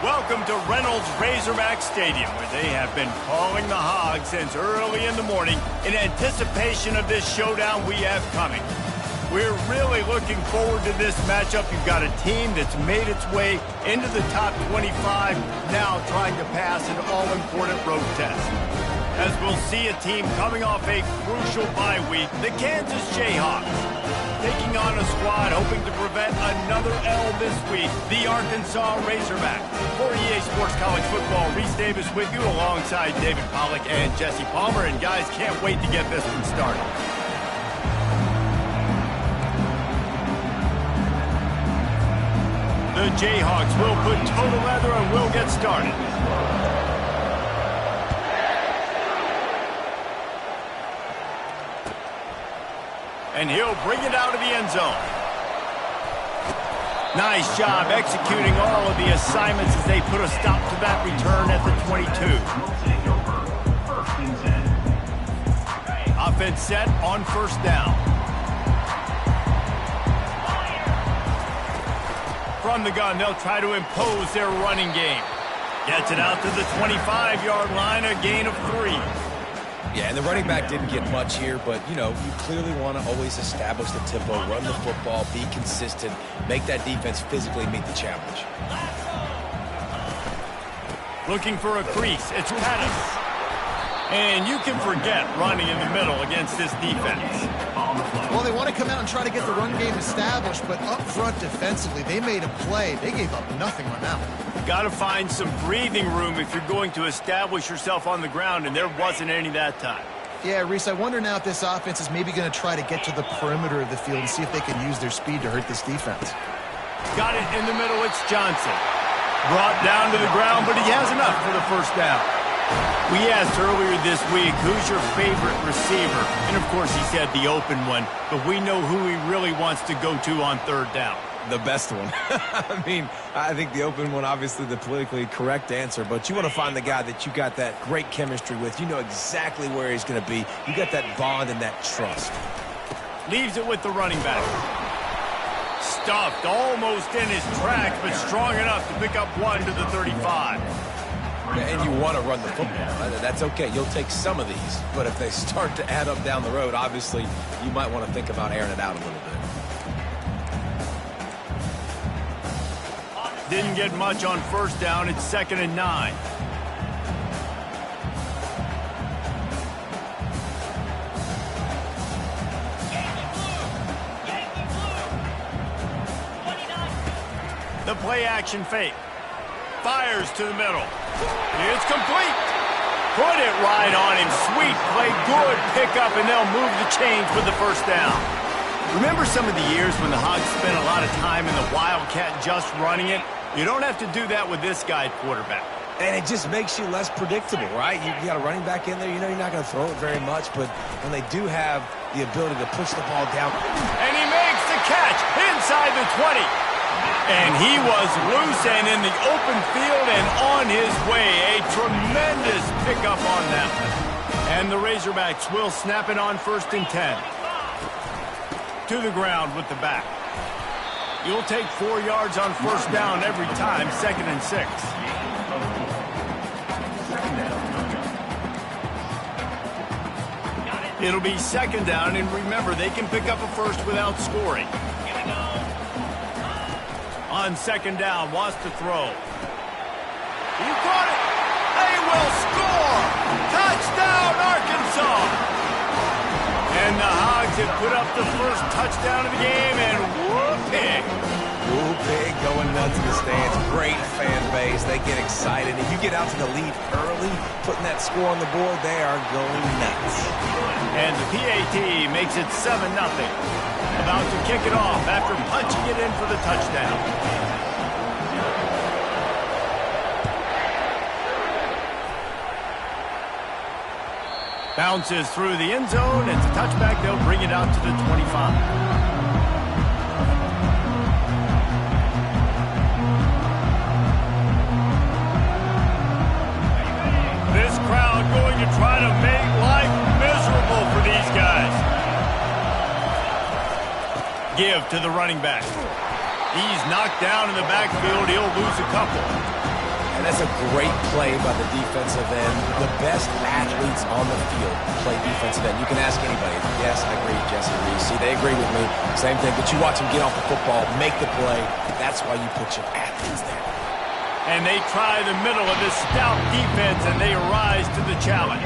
Welcome to Reynolds Razorback Stadium, where they have been calling the Hogs since early in the morning in anticipation of this showdown we have coming. We're really looking forward to this matchup. You've got a team that's made its way into the top 25, now trying to pass an all-important road test. As we'll see a team coming off a crucial bye week, the Kansas Jayhawks, taking on a squad hoping to prevent another L this week, the Arkansas Razorbacks. For EA Sports College Football, Reese Davis with you alongside David Pollack and Jesse Palmer. And guys, can't wait to get this one started. The Jayhawks will put total leather and will get started. And he'll bring it out of the end zone. Nice job executing all of the assignments as they put a stop to that return at the 22. Offense set on first down. From the gun, they'll try to impose their running game. Gets it out to the 25-yard line, a gain of 3. Yeah, and the running back didn't get much here, but, you know, you clearly want to always establish the tempo, run the football, be consistent, make that defense physically meet the challenge. Looking for a crease, it's Pettis. And you can forget running in the middle against this defense. Well, they want to come out and try to get the run game established, but up front defensively, they made a play. They gave up nothing on that one. Got to find some breathing room if you're going to establish yourself on the ground, and there wasn't any that time. Yeah, Reese, I wonder now if this offense is maybe going to try to get to the perimeter of the field and see if they can use their speed to hurt this defense. Got it in the middle, it's Johnson. Brought down to the ground, but he has enough for the first down. We asked earlier this week, who's your favorite receiver? And, of course, he said the open one, but we know who he really wants to go to on third down. The best one. I mean, I think the open one, obviously the politically correct answer, but you want to find the guy that you got that great chemistry with. You know exactly where he's going to be. You got that bond and that trust. Leaves it with the running back. Stuffed almost in his tracks, but strong enough to pick up one to the 35. And you want to run the football. That's okay. You'll take some of these, but if they start to add up down the road, obviously you might want to think about airing it out a little bit. Didn't get much on first down. It's 2nd and 9. The play action fake. Fires to the middle. It's complete. Put it right on him. Sweet play. Good pickup, and they'll move the chains with the first down. Remember some of the years when the Hogs spent a lot of time in the Wildcat just running it? You don't have to do that with this guy at quarterback. And it just makes you less predictable, right? You got a running back in there. You know you're not going to throw it very much, but when they do have the ability to push the ball down. And he makes the catch inside the 20. And he was loose and in the open field and on his way. A tremendous pickup on that one. And the Razorbacks will snap it on 1st and 10. To the ground with the back. You'll take 4 yards on first down every time, 2nd and 6. It'll be 2nd down, and remember, they can pick up a first without scoring. On 2nd down, wants to throw. You caught it. They will score. Touchdown, Arkansas. And the Hogs have put up the first touchdown of the game, and whoop-pig. Whoop-pig going nuts in the stands. Great fan base. They get excited. If you get out to the lead early, putting that score on the board, they are going nuts. And the PAT makes it 7-0. About to kick it off after punching it in for the touchdown. Bounces through the end zone. It's a touchback. They'll bring it out to the 25. This crowd going to try to make life miserable for these guys. Give to the running back. He's knocked down in the backfield. He'll lose a couple. And that's a great play by the defensive end. The best athletes on the field play defensive end. You can ask anybody. Yes, I agree, Jesse Reese. See, they agree with me. Same thing. But you watch them get off the football, make the play. That's why you put your athletes there. And they try the middle of this stout defense, and they rise to the challenge.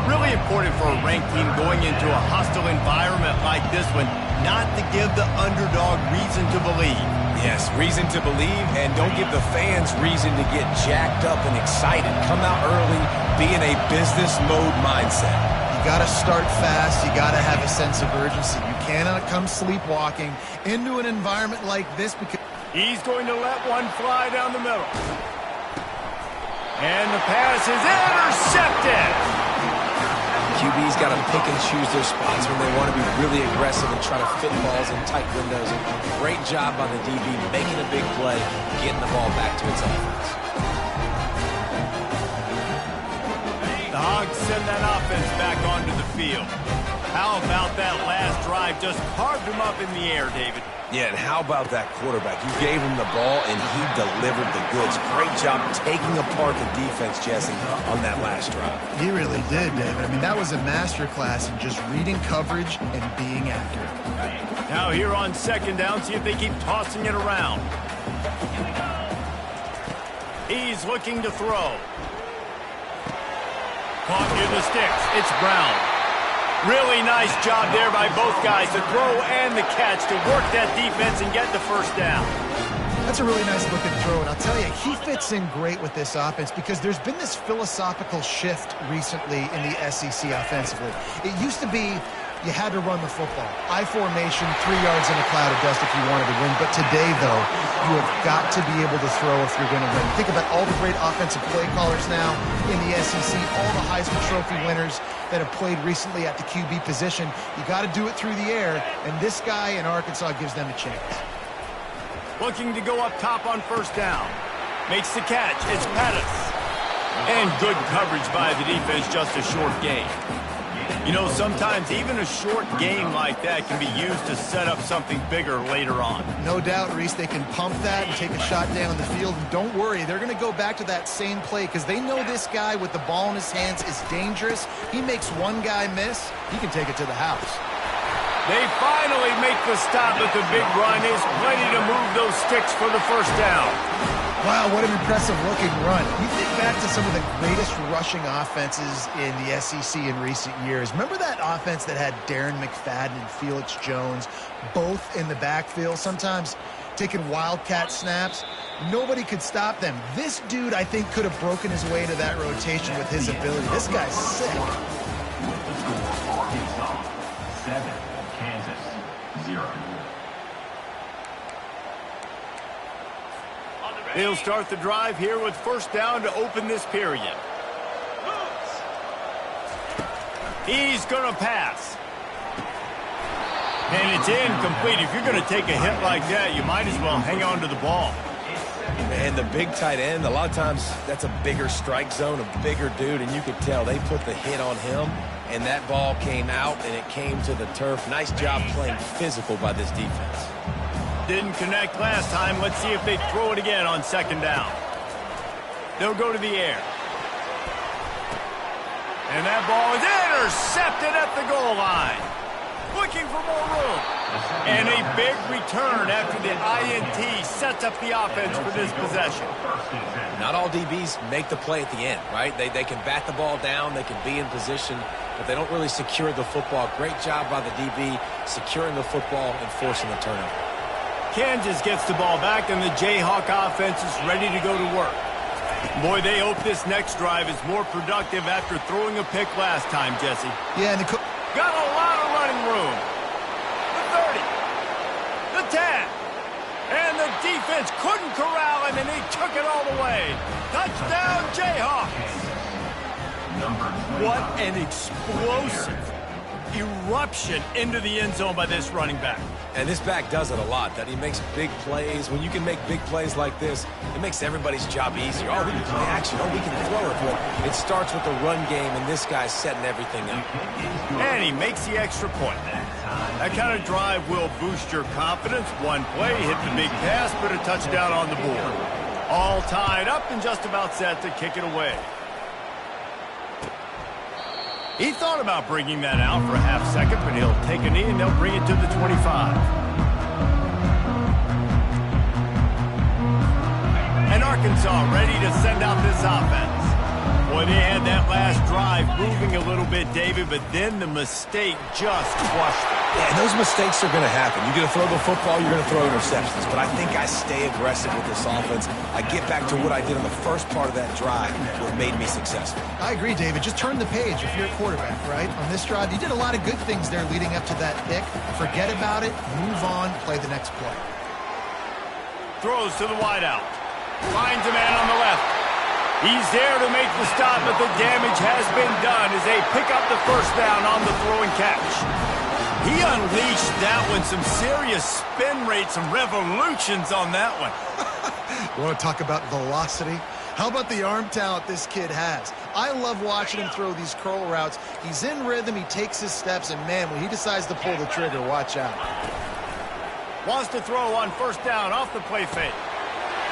Really important for a ranked team going into a hostile environment like this one, not to give the underdog reason to believe. Yes, reason to believe, and don't give the fans reason to get jacked up and excited. Come out early, be in a business mode mindset. You got to start fast. You got to have a sense of urgency. You cannot come sleepwalking into an environment like this because he's going to let one fly down the middle. And the pass is intercepted. QB's got to pick and choose their spots when they want to be really aggressive and try to fit balls in tight windows. Great job by the DB making a big play, getting the ball back to its offense. The Hogs send that offense back onto the field. How about that last drive? Just carved him up in the air, David. Yeah, and how about that quarterback? You gave him the ball, and he delivered the goods. Great job taking apart the defense, Jesse, on that last drive. He really did, David. I mean, that was a masterclass in just reading coverage and being accurate. Now here on second down, see if they keep tossing it around. He's looking to throw. Caught near the sticks. It's Brown. Really nice job there by both guys, the throw and the catch, to work that defense and get the first down. That's a really nice looking throw, and I'll tell you, he fits in great with this offense because there's been this philosophical shift recently in the SEC offensively. It used to be you had to run the football. I formation, 3 yards in a cloud of dust if you wanted to win. But today, though, you have got to be able to throw if you're going to win. Think about all the great offensive play callers now in the SEC, all the Heisman Trophy winners that have played recently at the QB position. You got to do it through the air, and this guy in Arkansas gives them a chance. Looking to go up top on first down. Makes the catch. It's Pettis. And good coverage by the defense, just a short gain. You know, sometimes even a short game like that can be used to set up something bigger later on. No doubt, Reese, they can pump that and take a shot down the field. And don't worry, they're going to go back to that same play because they know this guy with the ball in his hands is dangerous. He makes one guy miss, he can take it to the house. They finally make the stop, but the big run is plenty to move those sticks for the first down. Wow, what an impressive-looking run. You think back to some of the greatest rushing offenses in the SEC in recent years. Remember that offense that had Darren McFadden and Felix Jones both in the backfield, sometimes taking wildcat snaps? Nobody could stop them. This dude, I think, could have broken his way to that rotation with his ability. This guy's sick. 7, Kansas, 0. They'll start the drive here with first down to open this period. He's going to pass. And it's incomplete. If you're going to take a hit like that, you might as well hang on to the ball. And the big tight end, a lot of times that's a bigger strike zone, a bigger dude, and you could tell they put the hit on him, and that ball came out, and it came to the turf. Nice job playing physical by this defense. Didn't connect last time. Let's see if they throw it again on second down. They'll go to the air. And that ball is intercepted at the goal line. Looking for more room. And a big return after the INT sets up the offense for this possession. Not all DBs make the play at the end, right? They can bat the ball down, they can be in position, but they don't really secure the football. Great job by the DB securing the football and forcing the turnover. Kansas gets the ball back, and the Jayhawk offense is ready to go to work. Boy, they hope this next drive is more productive after throwing a pick last time, Jesse. Yeah, and got a lot of running room. The 30, the 10, and the defense couldn't corral him, and he took it all the way. Touchdown, Jayhawks. Number What an explosive eruption into the end zone by this running back. And this back does it a lot, that he makes big plays. When you can make big plays like this, it makes everybody's job easier. Oh, we can play action. Oh, we can throw it. Well, it starts with the run game, and this guy's setting everything up. And he makes the extra point. That kind of drive will boost your confidence. One play, hit the big pass, put a touchdown on the board. All tied up and just about set to kick it away. He thought about bringing that out for a half second, but he'll take a knee and they'll bring it to the 25. And Arkansas ready to send out this offense. Boy, they had that last drive moving a little bit, David, but then the mistake just crushed it. Yeah, and those mistakes are going to happen. You're going to throw the football, you're going to throw interceptions. But I think I stay aggressive with this offense. I get back to what I did on the first part of that drive, what made me successful. I agree, David. Just turn the page if you're a quarterback, right? On this drive, you did a lot of good things there leading up to that pick. Forget about it, move on, play the next play. Throws to the wideout. Finds a man on the left. He's there to make the stop, but the damage has been done as they pick up the first down on the throw and catch. He unleashed that one, some serious spin rate, some revolutions on that one. You want to talk about velocity? How about the arm talent this kid has? I love watching him throw these curl routes. He's in rhythm, he takes his steps, and man, when he decides to pull the trigger, watch out. Wants to throw on first down off the play fake.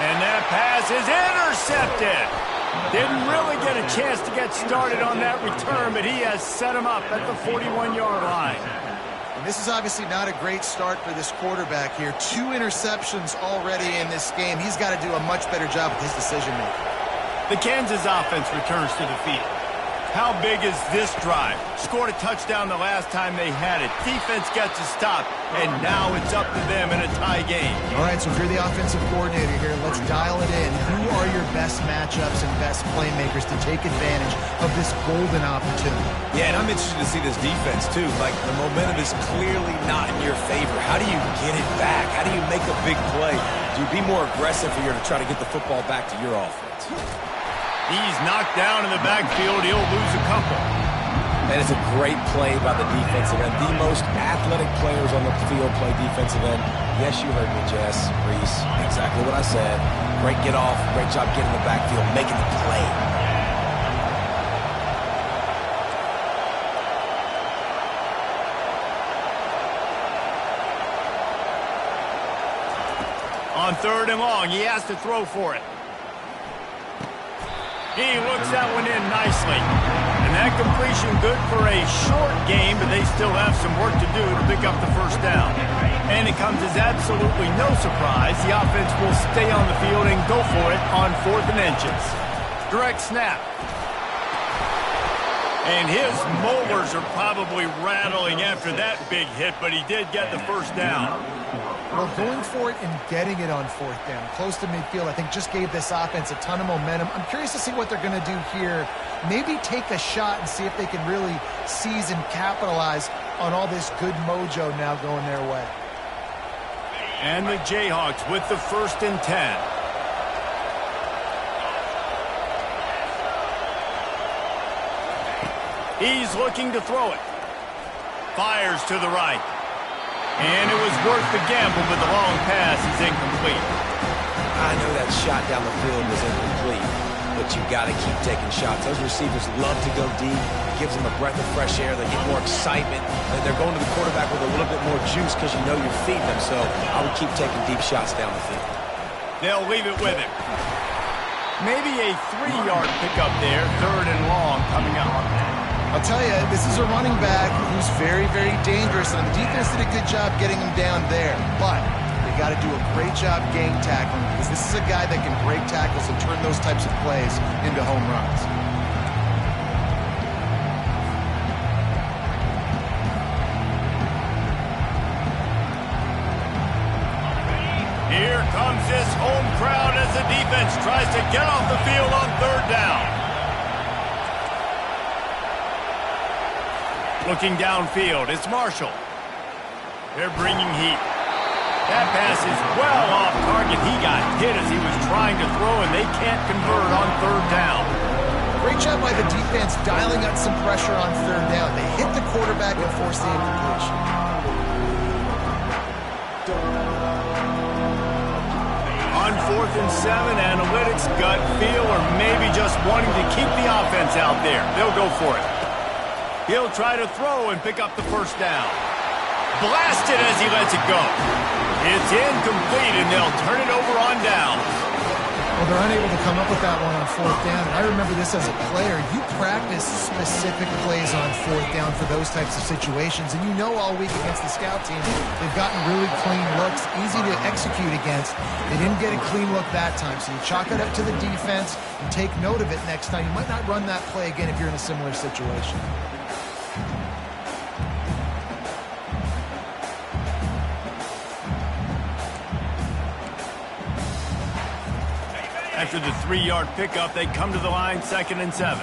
And that pass is intercepted. Didn't really get a chance to get started on that return, but he has set him up at the 41-yard line. And this is obviously not a great start for this quarterback here. 2 interceptions already in this game. He's got to do a much better job with his decision-making. The Kansas offense returns to the field. How big is this drive? Scored a touchdown the last time they had it. Defense gets a stop, and now it's up to them in a tie game. All right, so if you're the offensive coordinator here, let's dial it in. Who are your best matchups and best playmakers to take advantage of this golden opportunity? Yeah, and I'm interested to see this defense, too. Like, the momentum is clearly not in your favor. How do you get it back? How do you make a big play? Do you be more aggressive here to try to get the football back to your offense? He's knocked down in the backfield. He'll lose a couple. And it's a great play by the defensive end. The most athletic players on the field play defensive end. Yes, you heard me, Jess, Reese. Exactly what I said. Great get off. Great job getting in the backfield, making the play. On 3rd and long, he has to throw for it. He looks that one in nicely. And that completion good for a short game, but they still have some work to do to pick up the first down. And it comes as absolutely no surprise. The offense will stay on the field and go for it on 4th and inches. Direct snap. And his molars are probably rattling after that big hit, but he did get the first down. Well, going for it and getting it on 4th down, close to midfield, I think just gave this offense a ton of momentum. I'm curious to see what they're going to do here. Maybe take a shot and see if they can really seize and capitalize on all this good mojo now going their way. And the Jayhawks with the 1st and 10. He's looking to throw it. Fires to the right. And it was worth the gamble, but the long pass is incomplete. I know that shot down the field was incomplete, but you got to keep taking shots. Those receivers love to go deep. It gives them a breath of fresh air. They get more excitement. They're going to the quarterback with a little bit more juice because you know you're feeding them. So I would keep taking deep shots down the field. They'll leave it with him. Maybe a 3-yard pickup there, 3rd and long coming up. I'll tell you, this is a running back who's very, very dangerous, and the defense did a good job getting him down there. But they got to do a great job gang tackling because this is a guy that can break tackles and turn those types of plays into home runs. Here comes this home crowd as the defense tries to get off the field on 3rd down. Looking downfield, it's Marshall. They're bringing heat. That pass is well off target. He got hit as he was trying to throw, and they can't convert on 3rd down. Great watch out by the defense dialing up some pressure on third down. They hit the quarterback and force the incompletion. On 4th and 7, analytics, gut feel, or maybe just wanting to keep the offense out there. They'll go for it. He'll try to throw and pick up the first down. Blasted as he lets it go. It's incomplete, and they'll turn it over on down. Well, they're unable to come up with that one on 4th down. And I remember this as a player. You practice specific plays on 4th down for those types of situations. And you know all week against the scout team, they've gotten really clean looks, easy to execute against. They didn't get a clean look that time. So you chalk it up to the defense and take note of it next time. You might not run that play again if you're in a similar situation. After the 3-yard pickup, they come to the line 2nd and 7.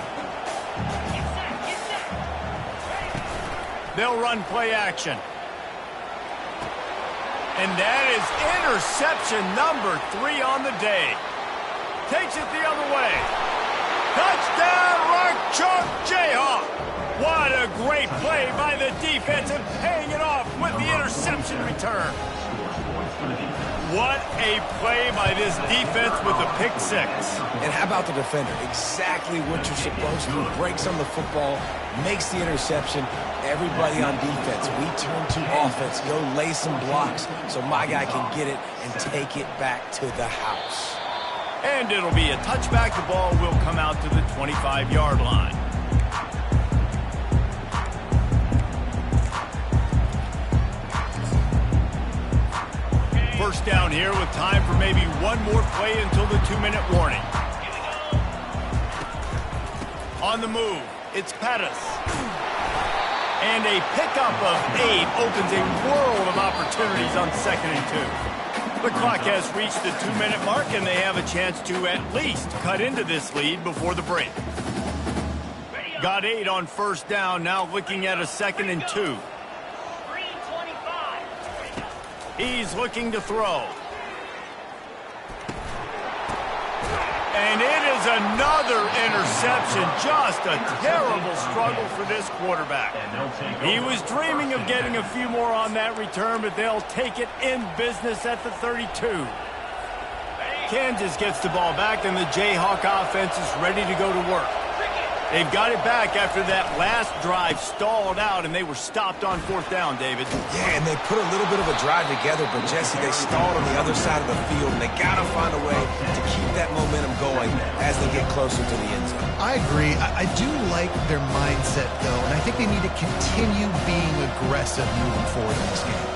They'll run play action. And that is interception number 3 on the day. Takes it the other way. Touchdown, Rock Chalk Jayhawk. What a great play by the defense and paying it off with the interception return. What a play by this defense with the pick 6. And how about the defender? Exactly what you're supposed to do. Breaks on the football, makes the interception. Everybody on defense, we turn to offense. Go lay some blocks so my guy can get it and take it back to the house. And it'll be a touchback. The ball will come out to the 25-yard line. First down here with time for maybe one more play until the 2-minute warning. On the move, it's Pettis. And a pickup of 8 opens a world of opportunities on 2nd and 2. The clock has reached the 2-minute mark, and they have a chance to at least cut into this lead before the break. Got 8 on first down, now looking at a 2nd and 2. He's looking to throw. And it is another interception. Just a terrible struggle for this quarterback. He was dreaming of getting a few more on that return, but they'll take it in business at the 32. Kansas gets the ball back, and the Jayhawk offense is ready to go to work. They've got it back after that last drive stalled out, and they were stopped on 4th down, David. Yeah, and they put a little bit of a drive together, but, Jesse, they stalled on the other side of the field, and they got to find a way to keep that momentum going as they get closer to the end zone. I agree. I do like their mindset, though, and I think they need to continue being aggressive moving forward in this game.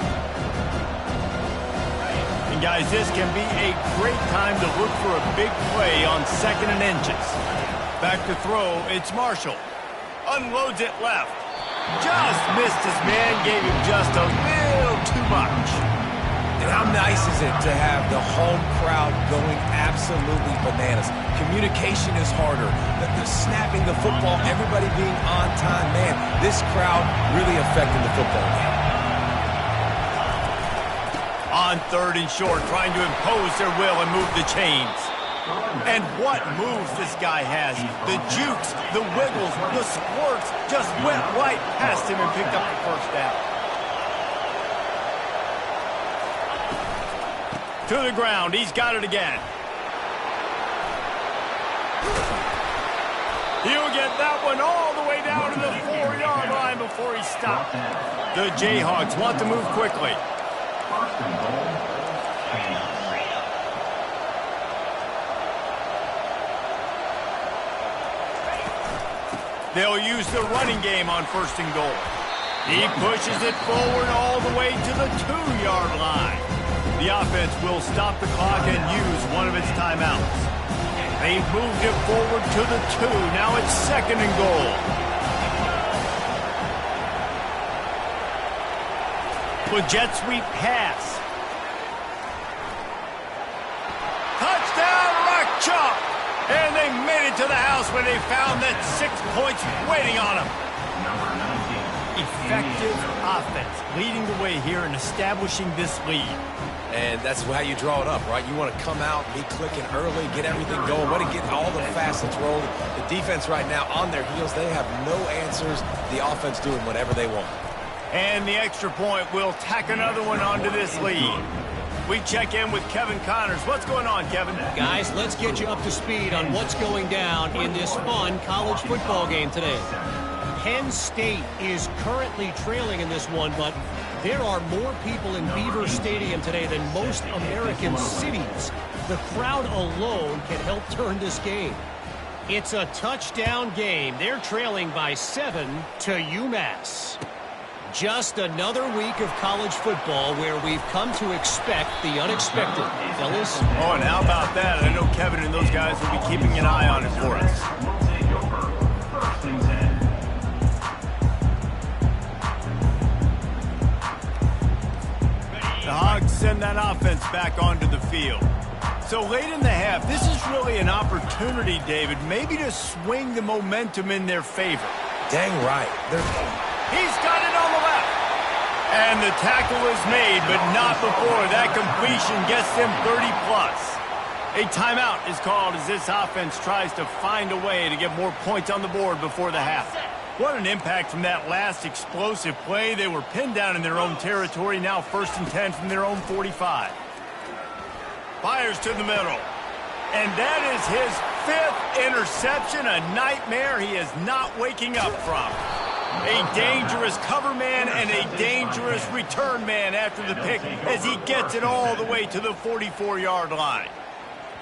And, guys, this can be a great time to look for a big play on 2nd and inches. Back to throw, it's Marshall. Unloads it left. Just missed his man, gave him just a little too much. And how nice is it to have the home crowd going absolutely bananas? Communication is harder. The snapping the football, everybody being on time. Man, this crowd really affecting the football game. On 3rd and short, trying to impose their will and move the chains. And what moves this guy has. The jukes, the wiggles, the squirts just went right past him and picked up the first down. To the ground. He's got it again. He'll get that one all the way down to the 4-yard line before he stopped. The Jayhawks want to move quickly. First and goal, Kansas. They'll use the running game on 1st and goal. He pushes it forward all the way to the 2-yard line. The offense will stop the clock and use one of its timeouts. They've moved it forward to the 2. Now it's 2nd and goal. With jet sweep pass. Touchdown, Rock Chalk! And they made it to the house where they found that 6 points waiting on them. Number 19. Effective offense, leading the way here and establishing this lead. And that's how you draw it up, right? You want to come out, be clicking early, get everything going, want to get all the facets rolling. The defense right now on their heels, they have no answers. The offense doing whatever they want. And the extra point will tack another one onto this lead. We check in with Kevin Connors. What's going on, Kevin? Guys, let's get you up to speed on what's going down in this fun college football game today. Penn State is currently trailing in this one, but there are more people in Beaver Stadium today than most American cities. The crowd alone can help turn this game. It's a touchdown game. They're trailing by 7 to UMass. Just another week of college football where we've come to expect the unexpected. Fellas? Oh, and how about that? I know Kevin and those guys will be keeping an eye on it for us. First and 10. The Hogs send that offense back onto the field. So late in the half, this is really an opportunity, David, maybe to swing the momentum in their favor. Dang right. He's got it on the left. And the tackle is made, but not before that completion gets them 30-plus. A timeout is called as this offense tries to find a way to get more points on the board before the half. What an impact from that last explosive play. They were pinned down in their own territory, now 1st and 10 from their own 45. Fires to the middle. And that is his 5th interception, a nightmare he is not waking up from. A dangerous cover man and a dangerous return man after the pick as he gets it all the way to the 44-yard line.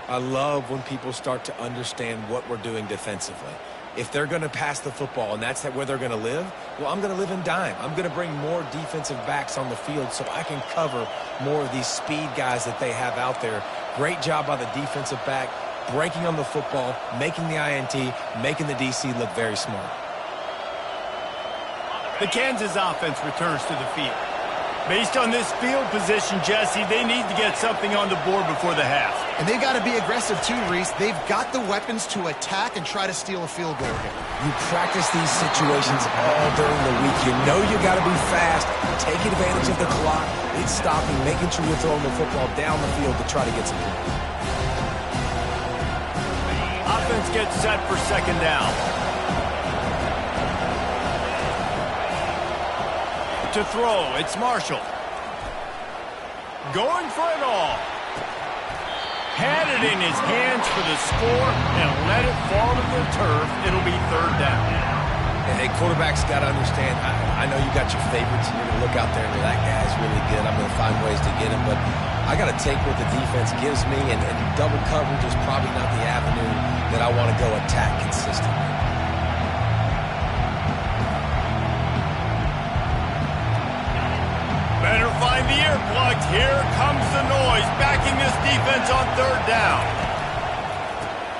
I love when people start to understand what we're doing defensively. If they're going to pass the football and that's where they're going to live, well, I'm going to live in dime. I'm going to bring more defensive backs on the field so I can cover more of these speed guys that they have out there. Great job by the defensive back, breaking on the football, making the INT, making the DC look very smart. The Kansas offense returns to the field. Based on this field position, Jesse, they need to get something on the board before the half. And they've got to be aggressive too, Reese. They've got the weapons to attack and try to steal a field goal here. You practice these situations all during the week. You know you got to be fast, take advantage of the clock. It's stopping, making sure you're throwing the football down the field to try to get some points. Offense gets set for 2nd down. To throw, it's Marshall. Going for it all. Had it in his hands for the score and let it fall to the turf. It'll be 3rd down. Hey, quarterbacks got to understand, I know you got your favorites, and you're going to look out there and go, that guy's really good. I'm going to find ways to get him, but I got to take what the defense gives me, and double coverage is probably not the avenue that I want to go attack consistently. Better find the earplugs. Here comes the noise, backing this defense on 3rd down.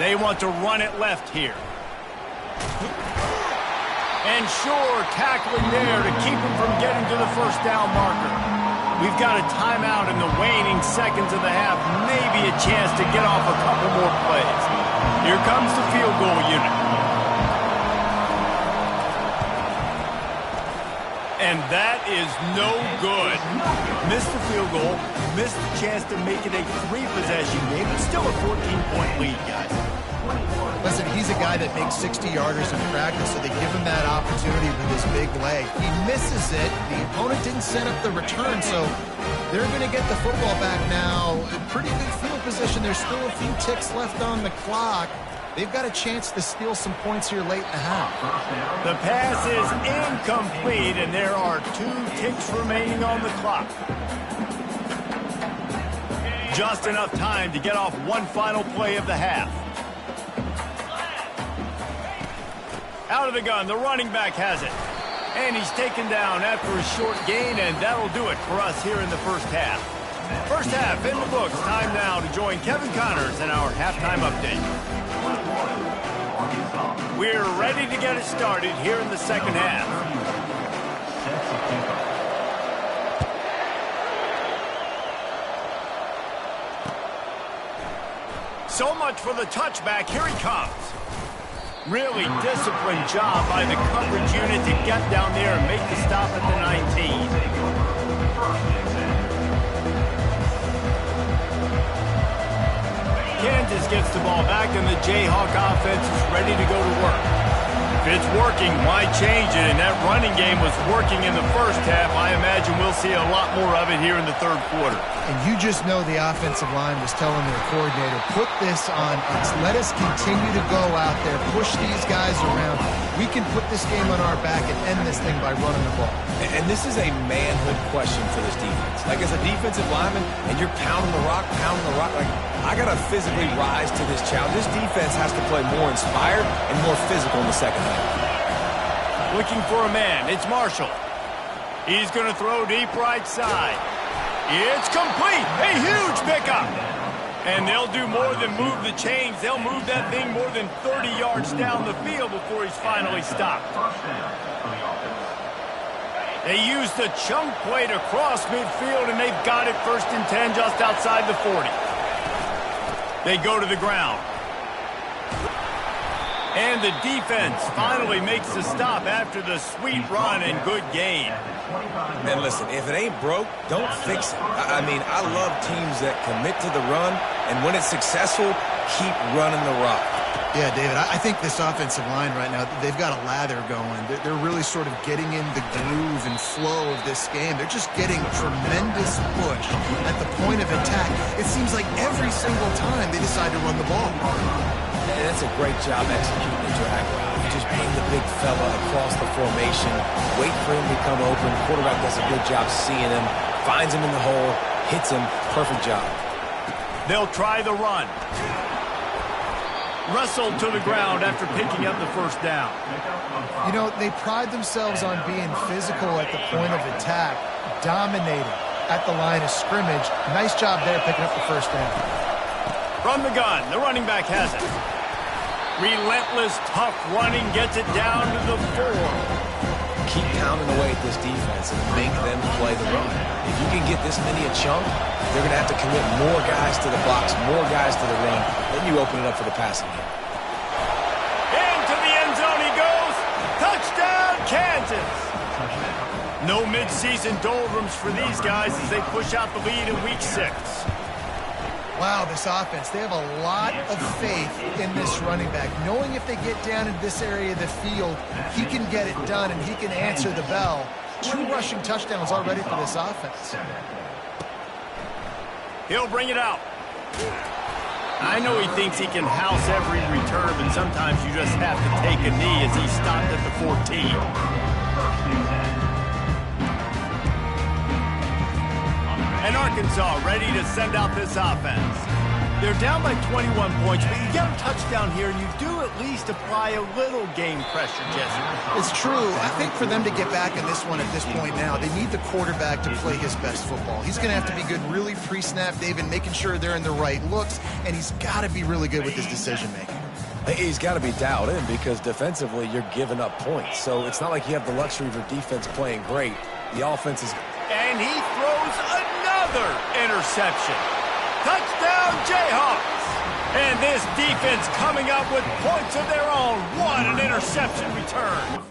They want to run it left here. And sure, tackling there to keep him from getting to the 1st down marker. We've got a timeout in the waning seconds of the half. Maybe a chance to get off a couple more plays. Here comes the field goal unit. And that is no good. Missed the field goal, missed the chance to make it a 3-possession game. It's still a 14-point lead, guys. Listen, he's a guy that makes 60-yarders in practice, so they give him that opportunity with his big leg. He misses it. The opponent didn't set up the return, so they're going to get the football back now. Pretty good field position. There's still a few ticks left on the clock. They've got a chance to steal some points here late in the half. The pass is incomplete, and there are 2 ticks remaining on the clock. Just enough time to get off one final play of the half. Out of the gun, the running back has it. And he's taken down after a short gain, and that'll do it for us here in the 1st half. 1st half in the books. Time now to join Kevin Connors in our halftime update. We're ready to get it started here in the 2nd half. So much for the touchback. Here he comes. Really disciplined job by the coverage unit to get down there and make the stop at the 19. Kansas gets the ball back, and the Jayhawk offense is ready to go to work. If it's working, why change it? And that running game was working in the first half. I imagine we'll see a lot more of it here in the third quarter. And you just know the offensive line was telling their coordinator, put this on us. Let us continue to go out there, push these guys around. We can put this game on our back and end this thing by running the ball. And this is a manhood question for this defense. Like, as a defensive lineman, and you're pounding the rock, like, I got to physically rise to this challenge. This defense has to play more inspired and more physical in the second half. Looking for a man. It's Marshall. He's going to throw deep right side. It's complete. A huge pickup. And they'll do more than move the chains. They'll move that thing more than 30 yards down the field before he's finally stopped. They use the chunk play to cross midfield, and they've got it 1st and 10 just outside the 40. They go to the ground. And the defense finally makes the stop after the sweet run and good gain. And listen, if it ain't broke, don't fix it. I mean, I love teams that commit to the run, and when it's successful, keep running the rock. Yeah, David, I think this offensive line right now, they've got a lather going. They're really sort of getting in the groove and flow of this game. They're just getting tremendous push at the point of attack. It seems like every single time they decide to run the ball. And that's a great job executing the drag route. You just bring the big fella across the formation, wait for him to come open. Quarterback does a good job seeing him, finds him in the hole, hits him. Perfect job. They'll try the run. Wrestled to the ground after picking up the first down. You know, they pride themselves on being physical at the point of attack, dominating at the line of scrimmage. Nice job there picking up the first down. From the gun, the running back has it. Relentless, tough running gets it down to the 4. Keep pounding away at this defense and make them play the run. If you can get this many a chunk, they're going to have to commit more guys to the box, more guys to the run. Then you open it up for the passing game. Into the end zone he goes. Touchdown, Kansas. No midseason doldrums for these guys as they push out the lead in week 6. Wow, this offense, they have a lot of faith in this running back. Knowing if they get down in this area of the field, he can get it done and he can answer the bell. 2 rushing touchdowns already for this offense. He'll bring it out. I know he thinks he can house every return, but sometimes you just have to take a knee as he stopped at the 14. And Arkansas ready to send out this offense. They're down by 21 points, but you get a touchdown here, and you do at least apply a little game pressure, Jesse. It's true. I think for them to get back in this one at this point now, they need the quarterback to play his best football. He's going to have to be good really pre-snap, David, making sure they're in the right looks, and he's got to be really good with his decision-making. He's got to be dialed in because defensively you're giving up points. So it's not like you have the luxury of your defense playing great. The offense is... And he throws another interception. Touchdown, Jayhawks. And this defense coming up with points of their own. What an interception return.